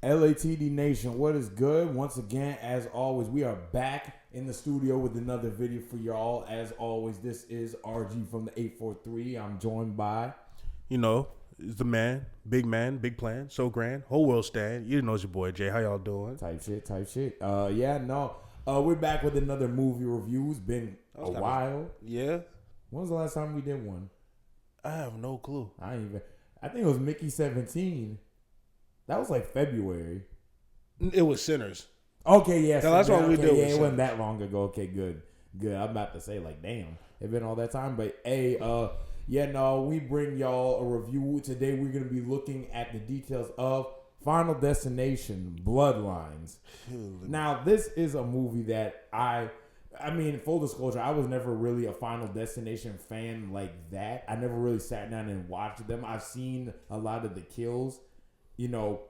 LATD Nation, what is good? Once again, as always, we are back in the studio with another video for y'all. As always, this is RG from the 843. I'm joined by... You know, it's the man, big plan, so grand, whole world stand. You know it's your boy Jay. How y'all doing? Type shit. We're back with another movie review. It's been a while. Yeah. When was the last time we did one? I have no clue. I think it was Mickey 17. That was like February. It was Sinners. Okay, yeah. That's what we did. Yeah, it wasn't that long ago. Okay, good. I'm about to say, like, damn, it's been all that time. But hey, we bring y'all a review today. We're gonna be looking at the details of Final Destination Bloodlines. Now, this is a movie that I mean, full disclosure, I was never really a Final Destination fan like that. I never really sat down and watched them. I've seen a lot of the kills, you know,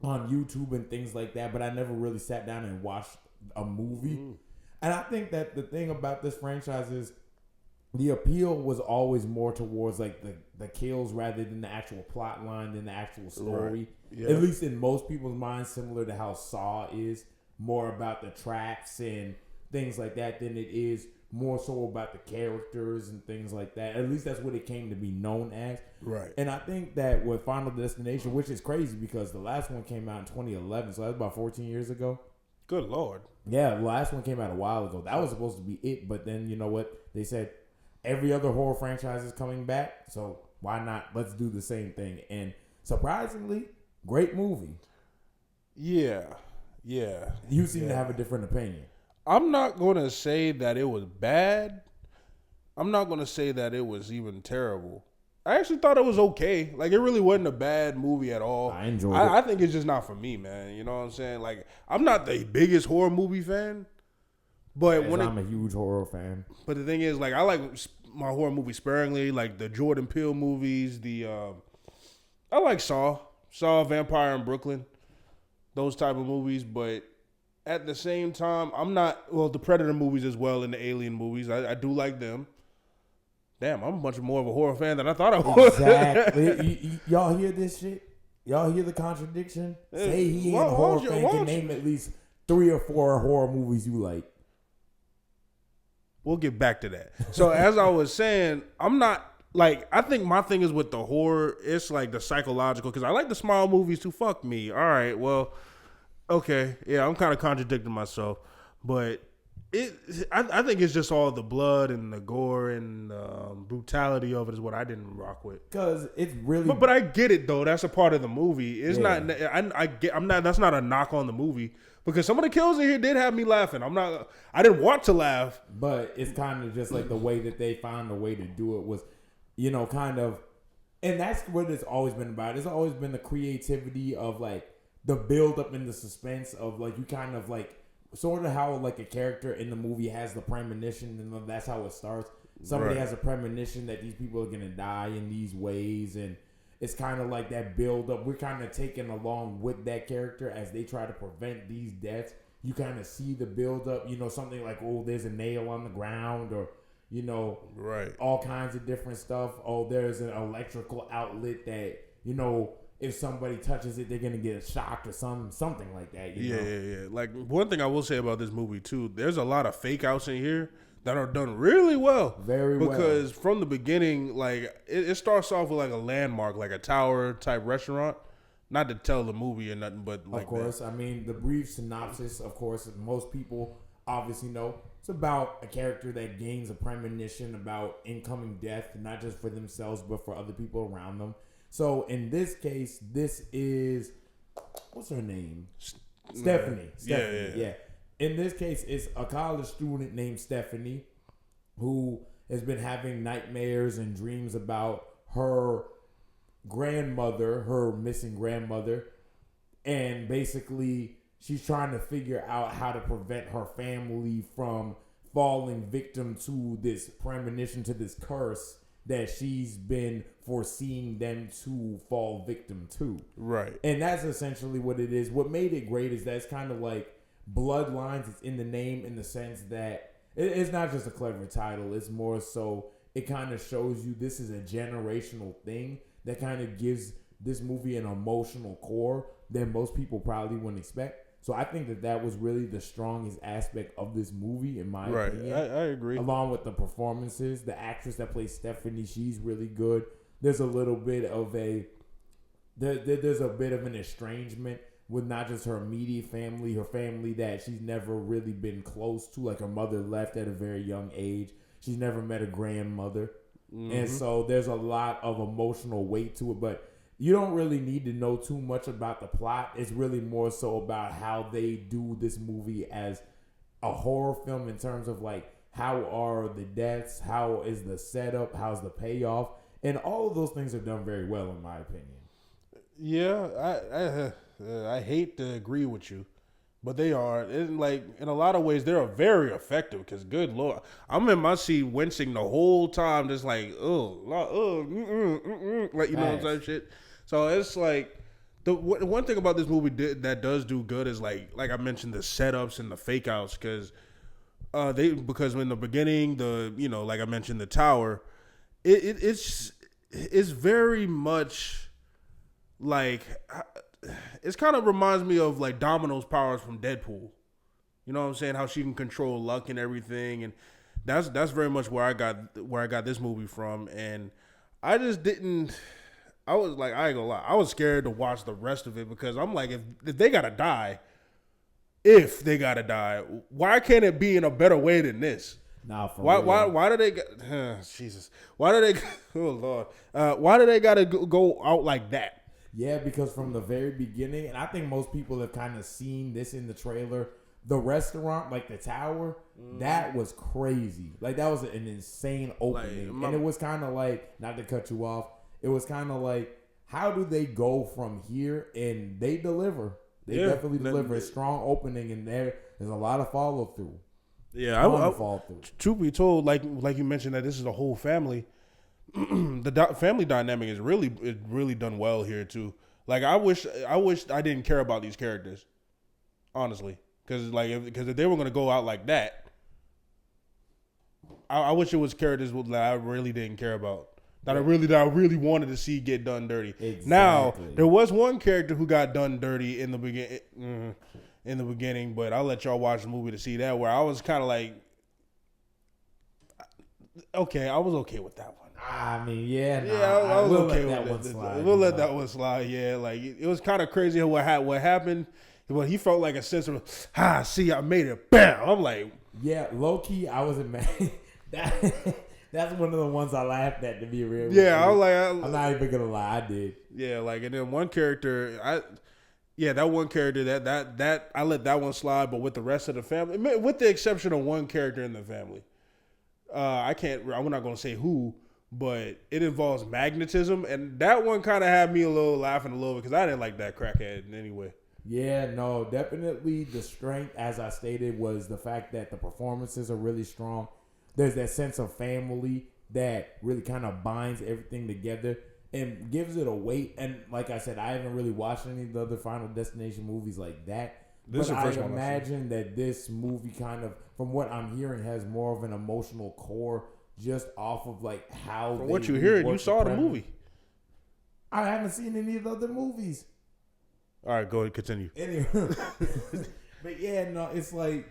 on YouTube and things like that, but I never really sat down and watched a movie. And I think that the thing about this franchise is the appeal was always more towards like the kills rather than the actual plot line, than the actual story. Right. Yeah. At least in most people's minds, similar to how Saw is more about the tracks and things like that than it is more so about the characters and things like that. At least that's what it came to be known as. Right. And I think that with Final Destination, which is crazy because the last one came out in 2011, so that's about 14 years ago. Good Lord. Yeah, the last one came out a while ago. That was supposed to be it, but then you know what? They said every other horror franchise is coming back, so why not? Let's do the same thing. And surprisingly, great movie. Yeah. You seem to have a different opinion. I'm not going to say that it was bad. I'm not going to say that it was even terrible. I actually thought it was okay. Like, it really wasn't a bad movie at all. I enjoyed it. I think it's just not for me, man. You know what I'm saying? Like, I'm not the biggest horror movie fan. But I'm a huge horror fan. But the thing is, like, I like my horror movies sparingly. Like, the Jordan Peele movies. I like Saw, Vampire in Brooklyn. Those type of movies, but... At the same time, the Predator movies as well and the Alien movies. I do like them. Damn, I'm much more of a horror fan than I thought I was. Exactly. Y'all hear this shit? Y'all hear the contradiction? Say he ain't a horror fan. Can name at least 3 or 4 horror movies you like. We'll get back to that. So as I was saying, I'm not like, I think my thing is with the horror, it's like the psychological, because I like the small movies too. Fuck me. All right, well... Okay, yeah, I'm kind of contradicting myself, but I think it's just all the blood and the gore and brutality of it is what I didn't rock with. Because it's really, but I get it though. That's a part of the movie. It's not. I'm not. That's not a knock on the movie because some of the kills in here did have me laughing. I didn't want to laugh, but it's kind of just like the way that they found a way to do it was, you know, kind of, and that's what it's always been about. It's always been the creativity of like. The build up and the suspense of like you kind of like sort of how like a character in the movie has the premonition and that's how it starts. Somebody has a premonition that these people are gonna die in these ways, and it's kind of like that build up. We're kind of taken along with that character as they try to prevent these deaths. You kind of see the build up. You know, something like there's a nail on the ground, or you know, all kinds of different stuff. There's an electrical outlet that if somebody touches it, they're gonna get shocked or something like that. You know? Yeah. Like one thing I will say about this movie too, there's a lot of fake outs in here that are done really well. Very well. Because from the beginning, like it starts off with like a landmark, like a tower type restaurant. Not to tell the movie or nothing, but like of course, I mean the brief synopsis. Of course, most people obviously know it's about a character that gains a premonition about incoming death, not just for themselves but for other people around them. So in this case, this is what's her name? Stephanie. Yeah. In this case, it's a college student named Stephanie who has been having nightmares and dreams about her grandmother, her missing grandmother, and basically she's trying to figure out how to prevent her family from falling victim to this premonition, to this curse that she's been foreseeing them to fall victim to. Right. And that's essentially what it is. What made it great is that it's kind of like Bloodlines. It's in the name in the sense that it's not just a clever title. It's more so it kind of shows you this is a generational thing that kind of gives this movie an emotional core than most people probably wouldn't expect. So I think that was really the strongest aspect of this movie, in my opinion. I agree. Along with the performances, the actress that plays Stephanie, she's really good. There's a little bit of there's a bit of an estrangement with not just her immediate family, her family that she's never really been close to. Like her mother left at a very young age. She's never met a grandmother. And so there's a lot of emotional weight to it, but you don't really need to know too much about the plot. It's really more so about how they do this movie as a horror film in terms of like, how are the deaths, how is the setup, how's the payoff, and all of those things are done very well in my opinion. Yeah, I hate to agree with you, but they are. In a lot of ways, they're very effective. Because good Lord, I'm in my seat wincing the whole time, just like like type shit. So it's like the one thing about this movie that does do good is like I mentioned, the setups and the fake outs, because in the beginning, like I mentioned, the tower, it's very much like, it kind of reminds me of like Domino's powers from Deadpool. You know what I'm saying? How she can control luck and everything, and that's very much where I got this movie from. And I just didn't. I was like, I ain't gonna lie, I was scared to watch the rest of it, because I'm like, if they gotta die, why can't it be in a better way than this? Nah, for why? real. Why do they? Jesus. Why do they? Oh Lord. Why do they gotta go out like that? Yeah, because from the very beginning, and I think most people have kind of seen this in the trailer, the restaurant, like the tower, that was crazy. Like, that was an insane opening. And it was kind of like, not to cut you off, it was kind of like, how do they go from here? And they deliver. They definitely deliver. A strong opening, and there's a lot of follow through. Yeah, truth be told, like you mentioned, that this is a whole family. The family dynamic is really done well here too. Like, I wish I didn't care about these characters, honestly, because if they were gonna go out like that, I wish it was characters that I really didn't care about, that I really wanted to see get done dirty. Exactly. Now, there was one character who got done dirty in the beginning, but I'll let y'all watch the movie to see that, where I was kind of like, okay, I was okay with that one. I mean, yeah, I was okay with that one slide. We'll let that one slide. Yeah, like it was kind of crazy what happened. Well, he felt like a sense of, see, I made it. Bam! I'm like, yeah, low key, I wasn't mad. That's one of the ones I laughed at, to be real. Yeah, I was like, I'm not even gonna lie, I did. Yeah, like, and then one character, that one character that I let that one slide, but with the rest of the family, with the exception of one character in the family, I'm not gonna say who. But it involves magnetism, and that one kind of had me laughing a little bit, because I didn't like that crackhead anyway. Yeah, no, definitely the strength, as I stated, was the fact that the performances are really strong. There's that sense of family that really kind of binds everything together and gives it a weight. And like I said, I haven't really watched any of the other Final Destination movies like that. But I imagine that this movie kind of, from what I'm hearing, has more of an emotional core, just off of like how. From what you heard, you saw the movie. I haven't seen any of the other movies. All right, go ahead, continue. Anyway, but yeah, no, it's like,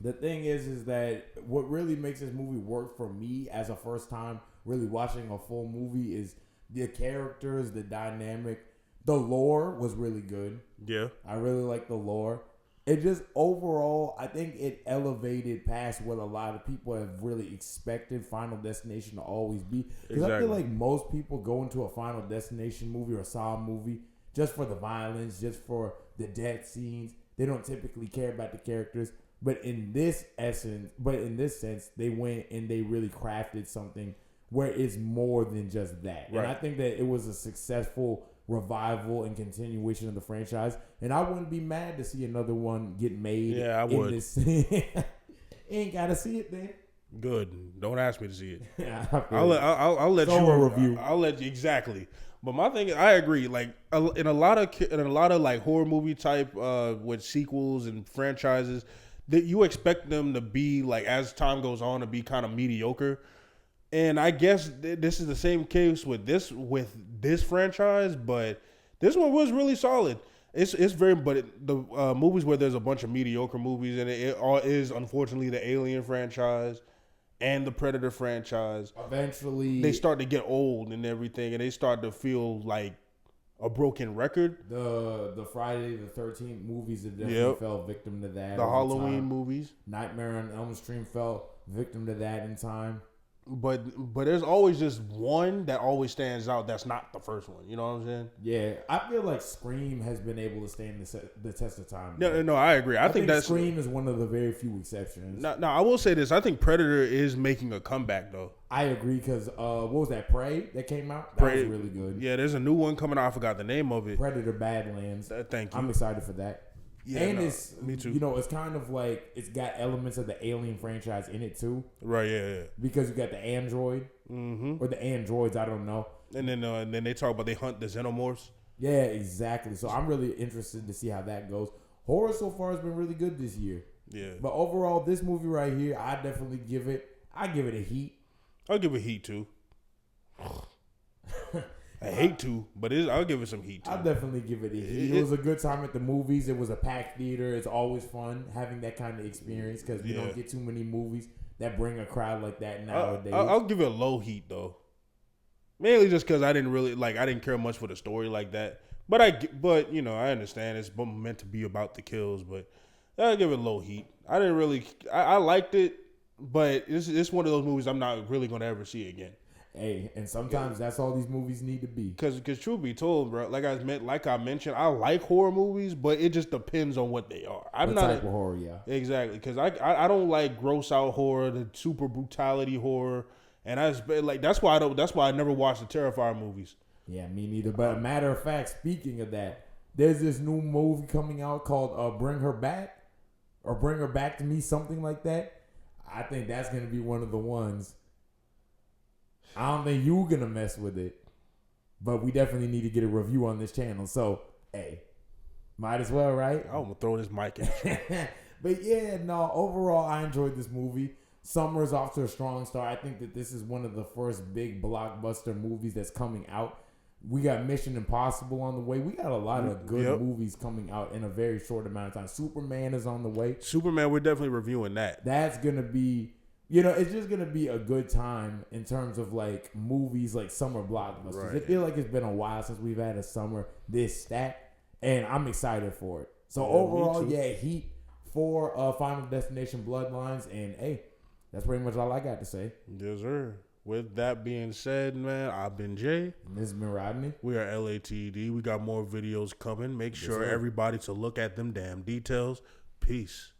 the thing is that what really makes this movie work for me as a first time really watching a full movie is the characters, the dynamic, the lore was really good. Yeah, I really like the lore. It just overall, I think it elevated past what a lot of people have really expected Final Destination to always be. Because I feel like most people go into a Final Destination movie or a Saw movie just for the violence, just for the death scenes. They don't typically care about the characters. But in this sense, they went and they really crafted something where it's more than just that. Right. And I think that it was a successful revival and continuation of the franchise, and I wouldn't be mad to see another one get made. Yeah, I would. Ain't gotta see it then. Good. Don't ask me to see it. Yeah, I'll let you review. I'll let you exactly. But my thing is, I agree. Like in a lot of like horror movie type with sequels and franchises, that you expect them to be like, as time goes on, to be kind of mediocre. And I guess this is the same case with this franchise, but this one was really solid. It's very, but the movies where there's a bunch of mediocre movies and it all is unfortunately the Alien franchise and the Predator franchise. Eventually, they start to get old and everything, and they start to feel like a broken record. The Friday the 13th movies have definitely fell victim to that. The Halloween movies, Nightmare on Elm Street fell victim to that in time. But there's always just one that always stands out that's not the first one. You know what I'm saying? Yeah, I feel like Scream has been able to stand the test of time. No, I agree. I think that Scream is one of the very few exceptions. No, I will say this. I think Predator is making a comeback, though. I agree because what was that, Prey that came out? That was really good. Yeah, there's a new one coming out. I forgot the name of it. Predator Badlands. Thank you. I'm excited for that. Yeah, and it's me too. You know, it's kind of like it's got elements of the Alien franchise in it too. Right? Yeah. Because you got the android or the androids. I don't know. And then they talk about they hunt the xenomorphs. Yeah, exactly. So I'm really interested to see how that goes. Horror so far has been really good this year. Yeah. But overall, this movie right here, I definitely give it. I give it a heat. I'll give it heat too. I hate to, but I'll give it some heat too. I'll definitely give it a heat. It was a good time at the movies. It was a packed theater. It's always fun having that kind of experience because we don't get too many movies that bring a crowd like that nowadays. I'll give it a low heat though, mainly just because I didn't care much for the story like that. But you know, I understand it's meant to be about the kills, but I'll give it low heat. I liked it, but it's one of those movies I'm not really gonna ever see again. Hey, and sometimes that's all these movies need to be. Because truth be told, bro, like I mentioned, I like horror movies, but it just depends on what they are. I'm not type of horror, yeah. Exactly, because I don't like gross out horror, the super brutality horror, and that's why I never watched the Terrifier movies. Yeah, me neither. But a matter of fact, speaking of that, there's this new movie coming out called Bring Her Back or Bring Her Back to Me, something like that. I think that's gonna be one of the ones. I don't think you're going to mess with it, but we definitely need to get a review on this channel. So, hey, might as well, right? I'm going to throw this mic at you. But yeah, no, overall, I enjoyed this movie. Summer's off to a strong start. I think that this is one of the first big blockbuster movies that's coming out. We got Mission Impossible on the way. We got a lot of good movies coming out in a very short amount of time. Superman is on the way. Superman, we're definitely reviewing that. That's going to be... You know, it's just going to be a good time in terms of, like, movies, like summer blockbusters. Right. I feel like it's been a while since we've had a summer this stacked, and I'm excited for it. So, overall, heat for Final Destination Bloodlines, and, hey, that's pretty much all I got to say. Yes, sir. With that being said, man, I've been Jay. And this has been Rodney. We are LATD. We got more videos coming. Make sure everybody to look at them damn details. Peace.